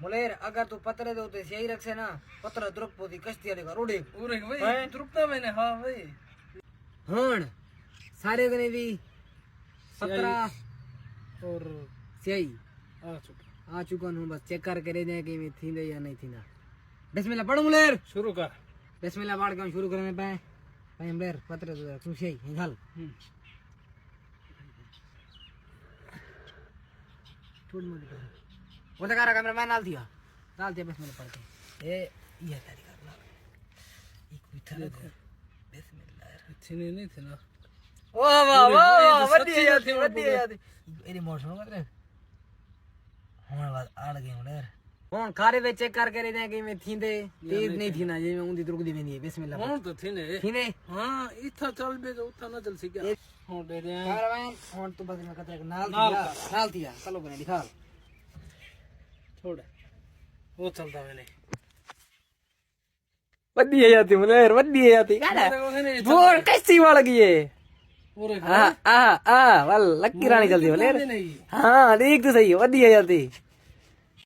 मुलेर अगर तू पत्रे दो तो सही रखे ना पत्र द्रुपदी कश्ती वाले का रोडे पूरे भाई द्रुपदा मैंने हाँ भाई हण सारे गने भी पत्रा और सही आ चुका हूं बस चेक करके रह जाए कि मैं थींदे या नहीं थींदा बिस्मिल्लाह पढ़ मुलेर शुरू कर बिस्मिल्लाह पढ़ के शुरू करने पे भाई मुलेर पत्र दो तू सही निकाल छोड़ मत वो तो करा कैमरा मैं डाल दिया बिस्मिल्लाह पढ़ के ये तारी करना एक बिठा बिस्मिल्लाह छीने नहीं थे ना वाह वाह वाह वड्डी जाती एरी मोशन मत रे हुन बात आड़ गई मुलेर हुन खारे वे चेक करके रह जाए कि मैं थींदे तेज नहीं थीना जे मैं उंदी दुरुकदी वेंदी है बिस्मिल्लाह हुन तो थीने हां इथा चल बे जो उथा ना चल सी क्या हुन दे दे कारवां हुन तू बस में कतरे नाल दिया चलो बने दिखा छोड़ वो चलता मैंने वड्डी है जाती मुलेर वड्डी है जाती बोर कैसी वाल गई है पूरे वल लक्की रानी चलती मुलेर हां देख तो सही वड्डी है जाती